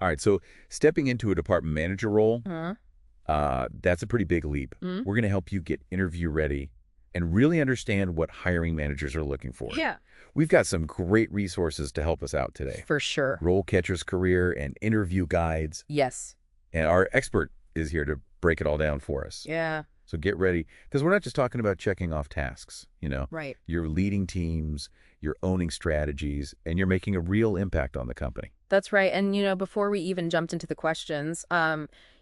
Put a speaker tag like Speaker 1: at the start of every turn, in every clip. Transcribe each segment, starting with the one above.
Speaker 1: All right, so stepping into a department manager role,
Speaker 2: Huh?
Speaker 1: that's a pretty big leap.
Speaker 2: Mm?
Speaker 1: We're going to help you get interview ready and really understand what hiring managers are looking for.
Speaker 2: Yeah.
Speaker 1: We've got some great resources to help us out today.
Speaker 2: For sure.
Speaker 1: RoleCatcher's Career and interview guides,
Speaker 2: Yes.
Speaker 1: and our expert is here to break it all down for us.
Speaker 2: Yeah.
Speaker 1: So get ready, because we're not just talking about checking off tasks,
Speaker 2: Right.
Speaker 1: You're leading teams, you're owning strategies, and you're making a real impact on the company.
Speaker 2: That's right. And, before we even jumped into the questions,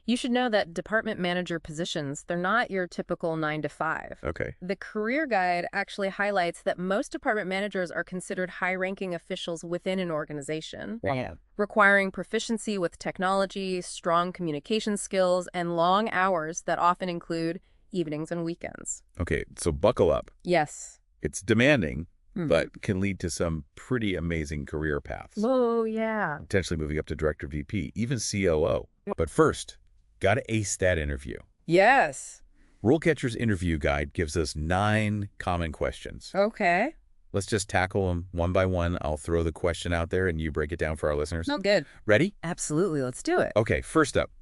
Speaker 2: you should know that department manager positions, they're not your typical 9 to 5.
Speaker 1: Okay.
Speaker 2: The career guide actually highlights that most department managers are considered high-ranking officials within an organization,
Speaker 1: Yeah.
Speaker 2: requiring proficiency with technology, strong communication skills, and long hours that often include evenings and weekends.
Speaker 1: Okay, so buckle up.
Speaker 2: Yes.
Speaker 1: It's demanding,
Speaker 2: Mhm.
Speaker 1: but can lead to some pretty amazing career paths.
Speaker 2: Oh, yeah.
Speaker 1: Potentially moving up to director VP, even COO. But first, got to ace that interview.
Speaker 2: Yes.
Speaker 1: RoleCatcher's interview guide gives us 9 common questions.
Speaker 2: Okay.
Speaker 1: Let's just tackle them one by one. I'll throw the question out there and you break it down for our listeners.
Speaker 2: No, good.
Speaker 1: Ready?
Speaker 2: Absolutely. Let's do it.
Speaker 1: Okay, first up,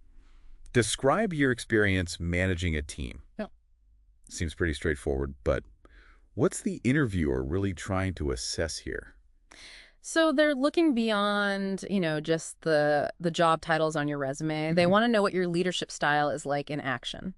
Speaker 1: describe your experience managing a team.
Speaker 2: Yeah.
Speaker 1: Seems pretty straightforward, but what's the interviewer really trying to assess here?
Speaker 2: So they're looking beyond, just the job titles on your resume. They want to know what your leadership style is like in action.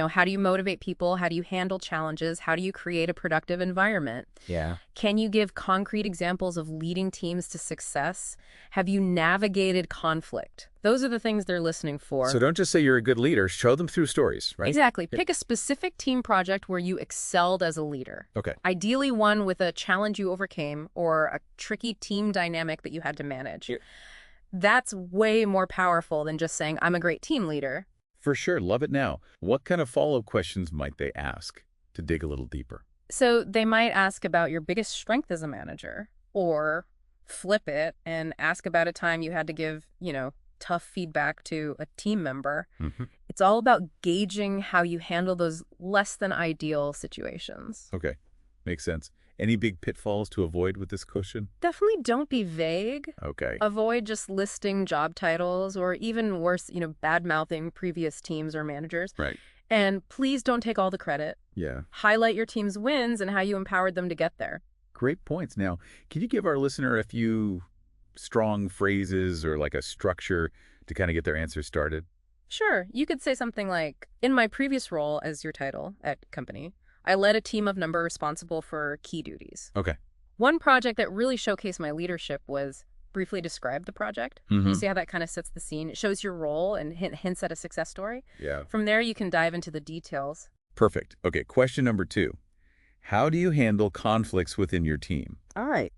Speaker 2: How do you motivate people? How do you handle challenges? How do you create a productive environment?
Speaker 1: Yeah.
Speaker 2: Can you give concrete examples of leading teams to success? Have you navigated conflict? Those are the things they're listening for.
Speaker 1: So don't just say you're a good leader, show them through stories, right?
Speaker 2: Exactly.
Speaker 1: Yeah.
Speaker 2: Pick a specific team project where you excelled as a leader.
Speaker 1: Okay.
Speaker 2: Ideally one with a challenge you overcame or a tricky team dynamic that you had to manage.
Speaker 1: Yeah.
Speaker 2: That's way more powerful than just saying, I'm a great team leader.
Speaker 1: For sure. Love it now. What kind of follow-up questions might they ask to dig a little deeper?
Speaker 2: So they might ask about your biggest strength as a manager, or flip it and ask about a time you had to give, tough feedback to a team member.
Speaker 1: Mm-hmm.
Speaker 2: It's all about gauging how you handle those less than ideal situations.
Speaker 1: Okay. Makes sense. Any big pitfalls to avoid with this question?
Speaker 2: Definitely don't be vague.
Speaker 1: Okay.
Speaker 2: Avoid just listing job titles or even worse, bad-mouthing previous teams or managers.
Speaker 1: Right.
Speaker 2: And please don't take all the credit.
Speaker 1: Yeah.
Speaker 2: Highlight your team's wins and how you empowered them to get there.
Speaker 1: Great points. Now, can you give our listener a few strong phrases or like a structure to kind of get their answers started?
Speaker 2: Sure, you could say something like, in my previous role as your title at company, I led a team of number responsible for key duties.
Speaker 1: Okay.
Speaker 2: One project that really showcased my leadership was briefly describe the project.
Speaker 1: Mm-hmm.
Speaker 2: You see how that kind of sets the scene? It shows your role and hints at a success story.
Speaker 1: Yeah.
Speaker 2: From there, you can dive into the details.
Speaker 1: Perfect. Okay, question number 2. How do you handle conflicts within your team?
Speaker 2: All right.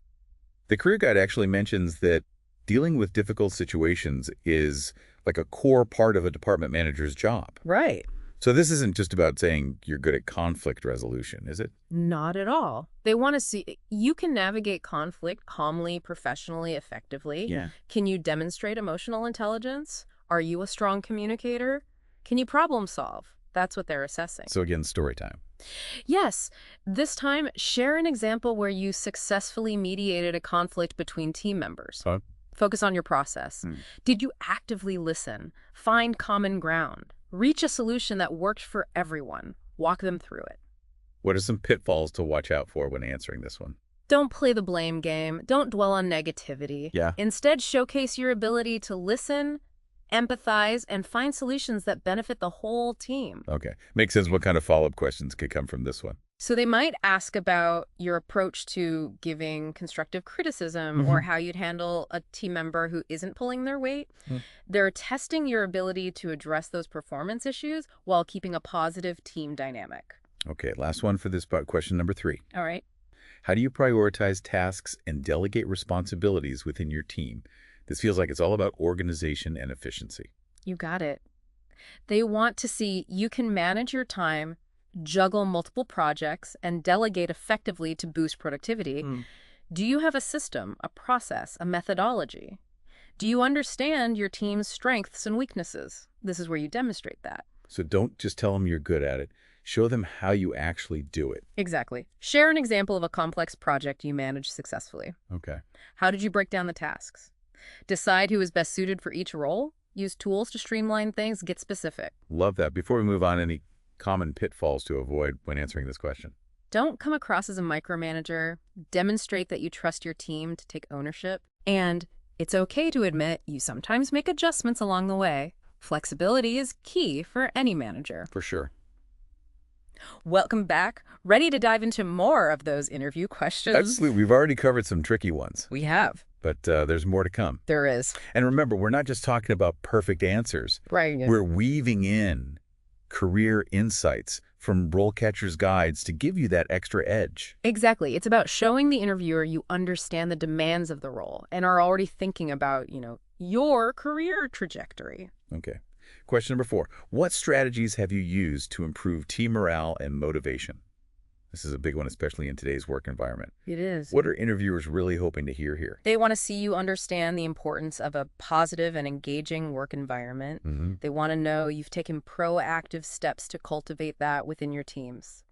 Speaker 1: The career guide actually mentions that dealing with difficult situations is like a core part of a department manager's job.
Speaker 2: Right.
Speaker 1: So this isn't just about saying you're good at conflict resolution, is it?
Speaker 2: Not at all. They want to see you can navigate conflict calmly, professionally, effectively.
Speaker 1: Yeah.
Speaker 2: Can you demonstrate emotional intelligence? Are you a strong communicator? Can you problem solve? That's what they're assessing.
Speaker 1: So again, story time.
Speaker 2: Yes. This time, share an example where you successfully mediated a conflict between team members.
Speaker 1: Huh?
Speaker 2: Focus on your process. Did you actively listen? Find common ground? Reach a solution that worked for everyone. Walk them through it.
Speaker 1: What are some pitfalls to watch out for when answering this one?
Speaker 2: Don't play the blame game. Don't dwell on negativity.
Speaker 1: Yeah.
Speaker 2: Instead, showcase your ability to listen, empathize, and find solutions that benefit the whole team.
Speaker 1: Okay. Makes sense what kind of follow-up questions could come from this one.
Speaker 2: So they might ask about your approach to giving constructive criticism or how you'd handle a team member who isn't pulling their weight. They're testing your ability to address those performance issues while keeping a positive team dynamic.
Speaker 1: Okay, last one for this part, question number 3.
Speaker 2: All right.
Speaker 1: How do you prioritize tasks and delegate responsibilities within your team? This feels like it's all about organization and efficiency.
Speaker 2: You got it. They want to see you can manage your time, juggle multiple projects, and delegate effectively to boost productivity. Do you have a system, a process, a methodology? Do you understand your team's strengths and weaknesses? This is where you demonstrate that.
Speaker 1: So don't just tell them you're good at it. Show them how you actually do it.
Speaker 2: Exactly. Share an example of a complex project you managed successfully.
Speaker 1: Okay.
Speaker 2: How did you break down the tasks? Decide who is best suited for each role. Use tools to streamline things. Get specific.
Speaker 1: Love that. Before we move on, any common pitfalls to avoid when answering this question?
Speaker 2: Don't come across as a micromanager. Demonstrate that you trust your team to take ownership. And it's okay to admit you sometimes make adjustments along the way. Flexibility is key for any manager.
Speaker 1: For sure.
Speaker 2: Welcome back. Ready to dive into more of those interview questions?
Speaker 1: Absolutely. We've already covered some tricky ones.
Speaker 2: We have.
Speaker 1: But there's more to come.
Speaker 2: There is.
Speaker 1: And remember, we're not just talking about perfect answers.
Speaker 2: Right.
Speaker 1: We're weaving in career insights from RoleCatcher's guides to give you that extra edge.
Speaker 2: Exactly. It's about showing the interviewer you understand the demands of the role and are already thinking about, your career trajectory.
Speaker 1: Okay. Question number 4. What strategies have you used to improve team morale and motivation? This is a big one, especially in today's work environment.
Speaker 2: It is.
Speaker 1: What are interviewers really hoping to hear here?
Speaker 2: They want to see you understand the importance of a positive and engaging work environment. They want to know you've taken proactive steps to cultivate that within your teams.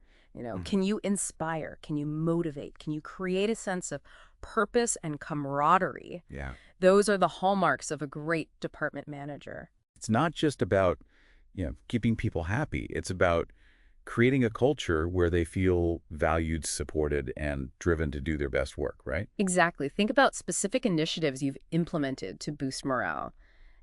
Speaker 2: Can you inspire? Can you motivate? Can you create a sense of purpose and camaraderie?
Speaker 1: Yeah.
Speaker 2: Those are the hallmarks of a great department manager.
Speaker 1: It's not just about, keeping people happy. It's about creating a culture where they feel valued, supported, and driven to do their best work, right?
Speaker 2: Exactly. Think about specific initiatives you've implemented to boost morale.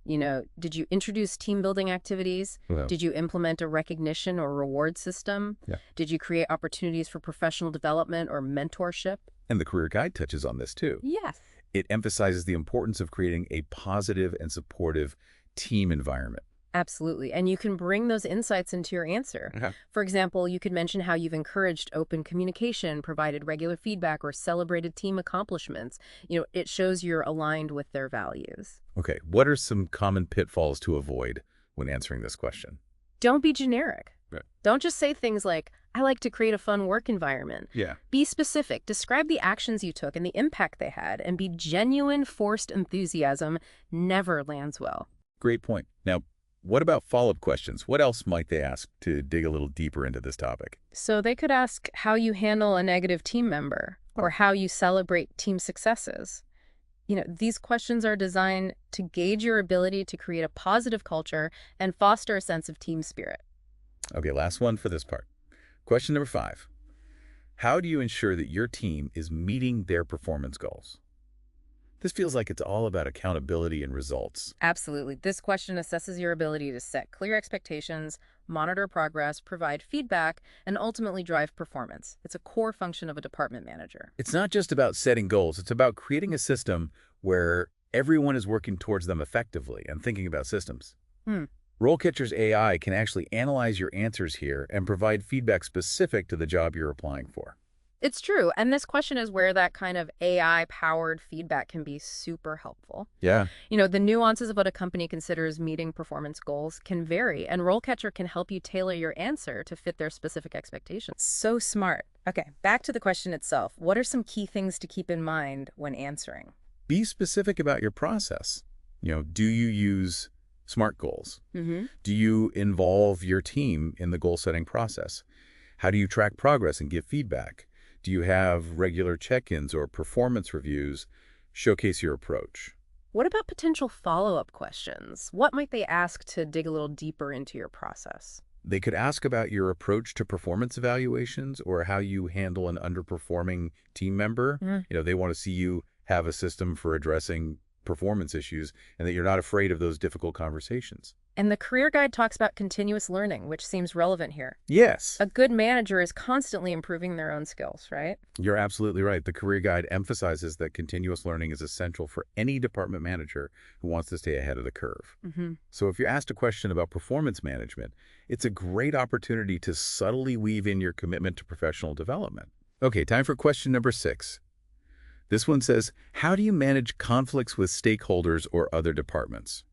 Speaker 2: Did you introduce team building activities?
Speaker 1: Well,
Speaker 2: Did you implement a recognition or reward system?
Speaker 1: Yeah.
Speaker 2: Did you create opportunities for professional development or mentorship?
Speaker 1: and the career guide touches on this too.
Speaker 2: Yes.
Speaker 1: It emphasizes the importance of creating a positive and supportive team environment.
Speaker 2: Absolutely. And you can bring those insights into your answer.
Speaker 1: Okay.
Speaker 2: For example, you could mention how you've encouraged open communication, provided regular feedback, or celebrated team accomplishments. It shows you're aligned with their values.
Speaker 1: Okay, what are some common pitfalls to avoid when answering this question?
Speaker 2: Don't be generic.
Speaker 1: Right.
Speaker 2: Don't just say things like, I like to create a fun work environment.
Speaker 1: Yeah.
Speaker 2: Be specific. Describe the actions you took and the impact they had, and be genuine. Forced enthusiasm never lands well.
Speaker 1: Great point. Now, what about follow-up questions? What else might they ask to dig a little deeper into this topic?
Speaker 2: So they could ask how you handle a negative team member or how you celebrate team successes. These questions are designed to gauge your ability to create a positive culture and foster a sense of team spirit.
Speaker 1: Okay, last one for this part. Question number 5. How do you ensure that your team is meeting their performance goals? This feels like it's all about accountability and results.
Speaker 2: Absolutely. This question assesses your ability to set clear expectations, monitor progress, provide feedback, and ultimately drive performance. It's a core function of a department manager.
Speaker 1: It's not just about setting goals. It's about creating a system where everyone is working towards them effectively and thinking about systems. RoleCatcher's AI can actually analyze your answers here and provide feedback specific to the job you're applying for.
Speaker 2: It's true. And this question is where that kind of AI-powered feedback can be super helpful.
Speaker 1: Yeah.
Speaker 2: The nuances of what a company considers meeting performance goals can vary, and RoleCatcher can help you tailor your answer to fit their specific expectations. So smart. Okay, back to the question itself. What are some key things to keep in mind when answering?
Speaker 1: Be specific about your process. Do you use SMART goals? Do you involve your team in the goal-setting process? How do you track progress and give feedback? Do you have regular check-ins or performance reviews? Showcase your approach.
Speaker 2: What about potential follow-up questions? What might they ask to dig a little deeper into your process?
Speaker 1: They could ask about your approach to performance evaluations or how you handle an underperforming team member. They want to see you have a system for addressing performance issues and that you're not afraid of those difficult conversations.
Speaker 2: And the career guide talks about continuous learning, which seems relevant here.
Speaker 1: Yes.
Speaker 2: A good manager is constantly improving their own skills, right?
Speaker 1: You're absolutely right. The career guide emphasizes that continuous learning is essential for any department manager who wants to stay ahead of the curve. So if you're asked a question about performance management, it's a great opportunity to subtly weave in your commitment to professional development. Okay, time for question number 6. This one says, how do you manage conflicts with stakeholders or other departments?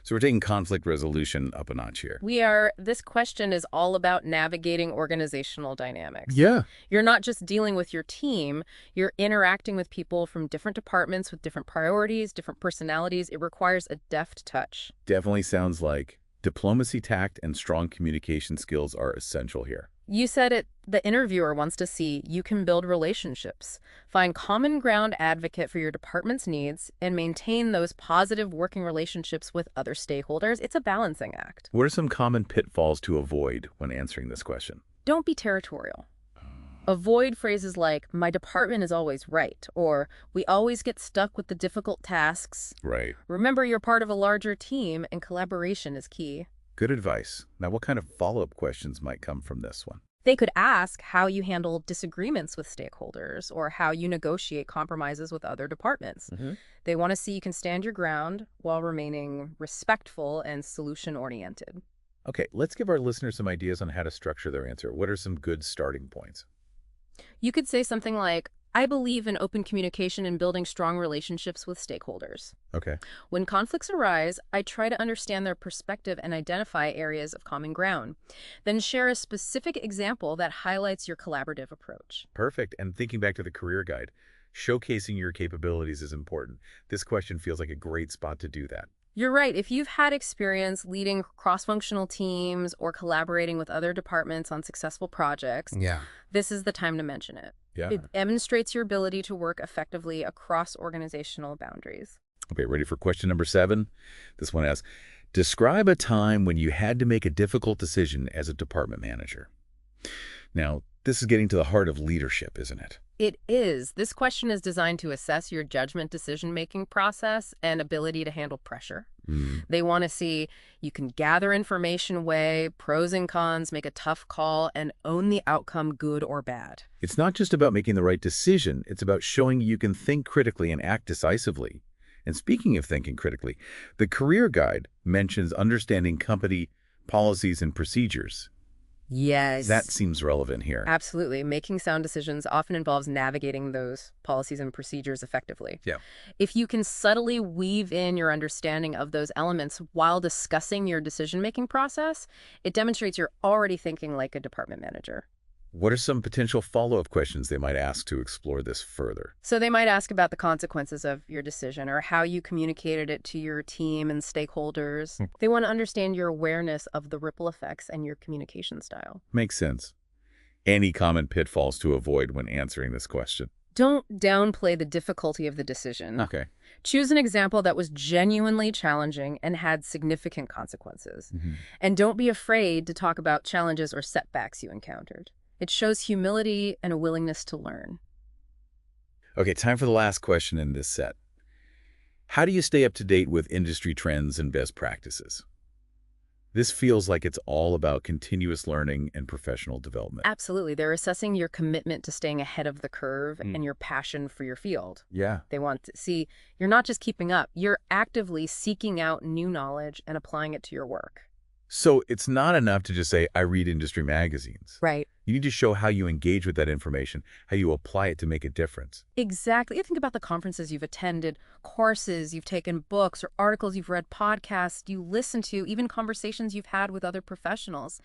Speaker 1: So we're taking conflict resolution up a notch here.
Speaker 2: This question is all about navigating organizational dynamics.
Speaker 1: Yeah.
Speaker 2: You're not just dealing with your team, you're interacting with people from different departments with different priorities, different personalities. It requires a deft touch.
Speaker 1: Definitely sounds like diplomacy, tact, and strong communication skills are essential here.
Speaker 2: You said it, the interviewer wants to see you can build relationships, find common ground, advocate for your department's needs, and maintain those positive working relationships with other stakeholders. It's a balancing act.
Speaker 1: What are some common pitfalls to avoid when answering this question?
Speaker 2: Don't be territorial. Avoid phrases like, my department is always right, or we always get stuck with the difficult tasks.
Speaker 1: Right.
Speaker 2: Remember, you're part of a larger team, and collaboration is key.
Speaker 1: Good advice. Now, what kind of follow-up questions might come from this one?
Speaker 2: They could ask how you handle disagreements with stakeholders or how you negotiate compromises with other departments. They want to see you can stand your ground while remaining respectful and solution-oriented.
Speaker 1: Okay, let's give our listeners some ideas on how to structure their answer. What are some good starting points?
Speaker 2: You could say something like, I believe in open communication and building strong relationships with stakeholders.
Speaker 1: Okay.
Speaker 2: When conflicts arise, I try to understand their perspective and identify areas of common ground. Then share a specific example that highlights your collaborative approach.
Speaker 1: Perfect. And thinking back to the career guide, showcasing your capabilities is important. This question feels like a great spot to do that.
Speaker 2: You're right. If you've had experience leading cross-functional teams or collaborating with other departments on successful projects, this is the time to mention it.
Speaker 1: Yeah.
Speaker 2: It demonstrates your ability to work effectively across organizational boundaries.
Speaker 1: Okay, ready for question number 7? This one asks, describe a time when you had to make a difficult decision as a department manager. Now, this is getting to the heart of leadership, isn't it?
Speaker 2: It is. This question is designed to assess your judgment decision-making process and ability to handle pressure. They want to see you can gather information, weigh pros and cons, make a tough call, and own the outcome, good or bad.
Speaker 1: It's not just about making the right decision. It's about showing you can think critically and act decisively. And speaking of thinking critically, the career guide mentions understanding company policies and procedures.
Speaker 2: Yes.
Speaker 1: That seems relevant here.
Speaker 2: Absolutely. Making sound decisions often involves navigating those policies and procedures effectively.
Speaker 1: Yeah.
Speaker 2: If you can subtly weave in your understanding of those elements while discussing your decision-making process, it demonstrates you're already thinking like a department manager.
Speaker 1: What are some potential follow-up questions they might ask to explore this further?
Speaker 2: So they might ask about the consequences of your decision or how you communicated it to your team and stakeholders. They want to understand your awareness of the ripple effects and your communication style.
Speaker 1: Makes sense. Any common pitfalls to avoid when answering this question?
Speaker 2: Don't downplay the difficulty of the decision.
Speaker 1: Okay.
Speaker 2: Choose an example that was genuinely challenging and had significant consequences. And don't be afraid to talk about challenges or setbacks you encountered. It shows humility and a willingness to learn.
Speaker 1: Okay, time for the last question in this set. How do you stay up to date with industry trends and best practices? This feels like it's all about continuous learning and professional development.
Speaker 2: Absolutely. They're assessing your commitment to staying ahead of the curve and your passion for your field.
Speaker 1: Yeah.
Speaker 2: They want to see you're not just keeping up, you're actively seeking out new knowledge and applying it to your work.
Speaker 1: So it's not enough to just say, I read industry magazines.
Speaker 2: Right.
Speaker 1: You need to show how you engage with that information, how you apply it to make a difference.
Speaker 2: Exactly. You think about the conferences you've attended, courses you've taken, books or articles you've read, podcasts you listen to, even conversations you've had with other professionals.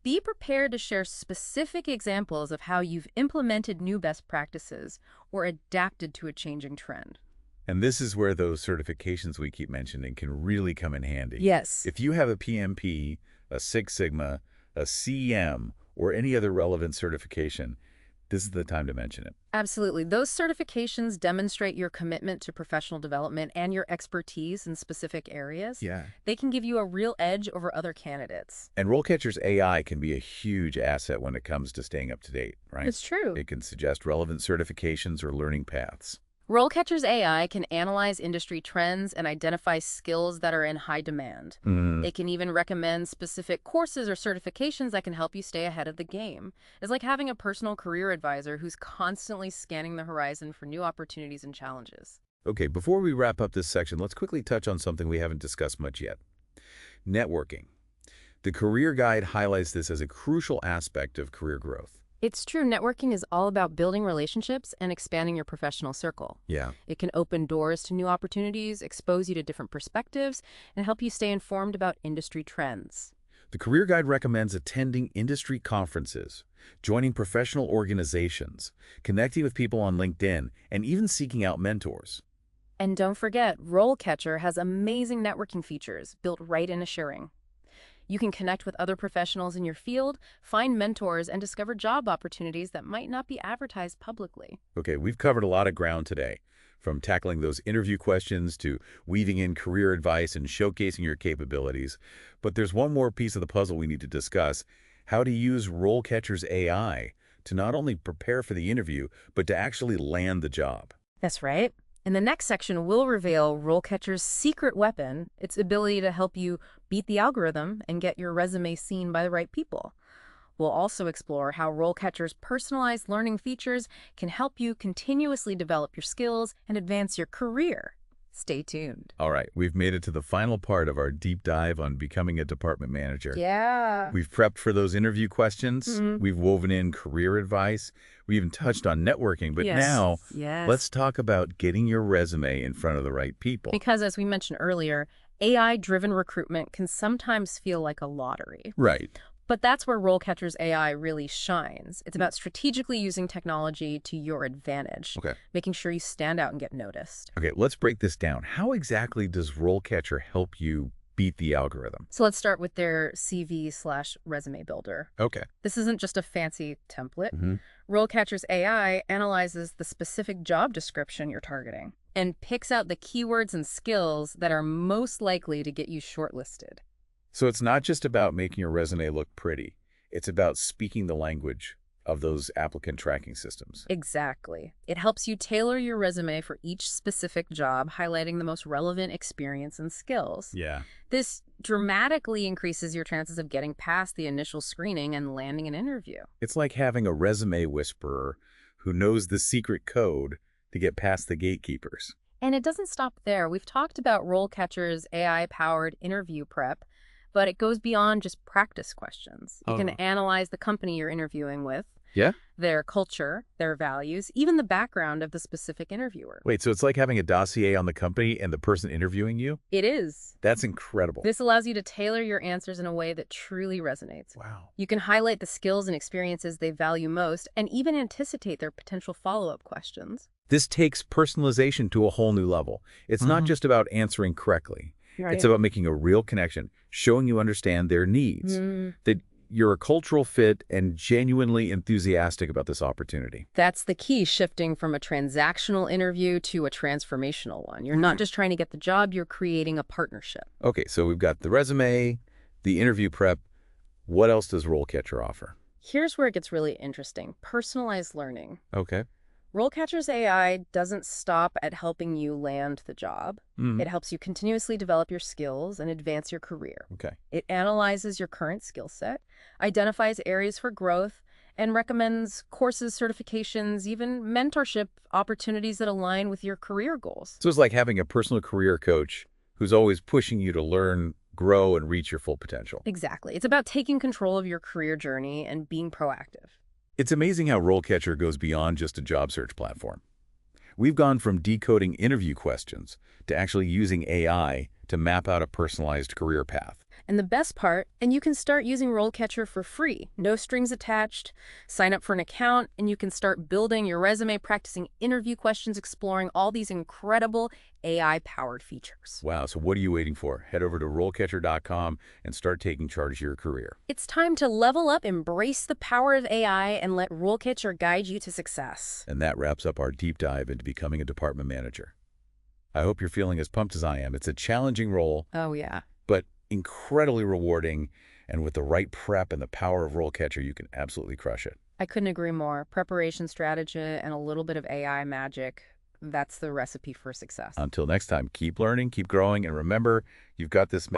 Speaker 2: Be prepared to share specific examples of how you've implemented new best practices or adapted to a changing trend.
Speaker 1: And this is where those certifications we keep mentioning can really come in handy.
Speaker 2: Yes.
Speaker 1: If you have a PMP, a Six Sigma, a CM, or any other relevant certification, this is the time to mention it.
Speaker 2: Absolutely. Those certifications demonstrate your commitment to professional development and your expertise in specific areas.
Speaker 1: Yeah.
Speaker 2: They can give you a real edge over other candidates.
Speaker 1: And RoleCatcher's AI can be a huge asset when it comes to staying up to date, right?
Speaker 2: It's true.
Speaker 1: It can suggest relevant certifications or learning paths.
Speaker 2: RoleCatcher's AI can analyze industry trends and identify skills that are in high demand. It can even recommend specific courses or certifications that can help you stay ahead of the game. It's like having a personal career advisor who's constantly scanning the horizon for new opportunities and challenges.
Speaker 1: Okay, before we wrap up this section, let's quickly touch on something we haven't discussed much yet. Networking. The career guide highlights this as a crucial aspect of career growth.
Speaker 2: It's true. Networking is all about building relationships and expanding your professional circle.
Speaker 1: Yeah.
Speaker 2: It can open doors to new opportunities, expose you to different perspectives, and help you stay informed about industry trends.
Speaker 1: The career guide recommends attending industry conferences, joining professional organizations, connecting with people on LinkedIn, and even seeking out mentors.
Speaker 2: And don't forget, RoleCatcher has amazing networking features built right into sharing. You can connect with other professionals in your field, find mentors, and discover job opportunities that might not be advertised publicly.
Speaker 1: Okay, we've covered a lot of ground today, from tackling those interview questions to weaving in career advice and showcasing your capabilities. But there's one more piece of the puzzle we need to discuss: how to use RoleCatcher's AI to not only prepare for the interview, but to actually land the job.
Speaker 2: That's right. In the next section, we'll reveal RoleCatcher's secret weapon, its ability to help you beat the algorithm and get your resume seen by the right people. We'll also explore how RoleCatcher's personalized learning features can help you continuously develop your skills and advance your career. Stay tuned.
Speaker 1: All right, we've made it to the final part of our deep dive on becoming a department manager.
Speaker 2: Yeah.
Speaker 1: We've prepped for those interview questions. We've woven in career advice. We even touched on networking. But now, let's talk about getting your resume in front of the right people.
Speaker 2: Because as we mentioned earlier, AI-driven recruitment can sometimes feel like a lottery.
Speaker 1: Right.
Speaker 2: But that's where RoleCatcher's AI really shines. It's about strategically using technology to your advantage, making sure you stand out and get noticed.
Speaker 1: Okay, let's break this down. How exactly does RoleCatcher help you beat the algorithm?
Speaker 2: So let's start with their CV/resume builder.
Speaker 1: Okay.
Speaker 2: This isn't just a fancy template. RoleCatcher's AI analyzes the specific job description you're targeting and picks out the keywords and skills that are most likely to get you shortlisted.
Speaker 1: So it's not just about making your resume look pretty. It's about speaking the language of those applicant tracking systems.
Speaker 2: Exactly. It helps you tailor your resume for each specific job, highlighting the most relevant experience and skills.
Speaker 1: Yeah.
Speaker 2: This dramatically increases your chances of getting past the initial screening and landing an interview.
Speaker 1: It's like having a resume whisperer who knows the secret code to get past the gatekeepers.
Speaker 2: And it doesn't stop there. We've talked about RoleCatcher's AI-powered interview prep, but it goes beyond just practice questions. You can analyze the company you're interviewing with, their culture, their values, even the background of the specific interviewer.
Speaker 1: Wait, so it's like having a dossier on the company and the person interviewing you?
Speaker 2: It is.
Speaker 1: That's incredible.
Speaker 2: This allows you to tailor your answers in a way that truly resonates.
Speaker 1: Wow.
Speaker 2: You can highlight the skills and experiences they value most and even anticipate their potential follow-up questions.
Speaker 1: This takes personalization to a whole new level. It's not just about answering correctly.
Speaker 2: Right.
Speaker 1: It's about making a real connection, showing you understand their needs, that you're a cultural fit and genuinely enthusiastic about this opportunity.
Speaker 2: That's the key, shifting from a transactional interview to a transformational one. You're not just trying to get the job, you're creating a partnership.
Speaker 1: Okay, so we've got the resume, the interview prep. What else does RoleCatcher offer?
Speaker 2: Here's where it gets really interesting. Personalized learning.
Speaker 1: Okay.
Speaker 2: RoleCatcher's AI doesn't stop at helping you land the job. It helps you continuously develop your skills and advance your career.
Speaker 1: Okay.
Speaker 2: It analyzes your current skill set, identifies areas for growth, and recommends courses, certifications, even mentorship opportunities that align with your career goals.
Speaker 1: So it's like having a personal career coach who's always pushing you to learn, grow, and reach your full potential.
Speaker 2: Exactly. It's about taking control of your career journey and being proactive.
Speaker 1: It's amazing how RoleCatcher goes beyond just a job search platform. We've gone from decoding interview questions to actually using AI to map out a personalized career path.
Speaker 2: And the best part, and you can start using RoleCatcher for free, no strings attached. Sign up for an account, and you can start building your resume, practicing interview questions, exploring all these incredible AI-powered features.
Speaker 1: Wow, so what are you waiting for? Head over to RoleCatcher.com and start taking charge of your career.
Speaker 2: It's time to level up, embrace the power of AI, and let RoleCatcher guide you to success.
Speaker 1: And that wraps up our deep dive into becoming a department manager. I hope you're feeling as pumped as I am. It's a challenging role.
Speaker 2: Oh, yeah.
Speaker 1: But incredibly rewarding, and with the right prep and the power of RoleCatcher, you can absolutely crush it.
Speaker 2: I couldn't agree more. Preparation strategy and a little bit of AI magic, that's the recipe for success.
Speaker 1: Until next time, keep learning, keep growing, and remember, you've got this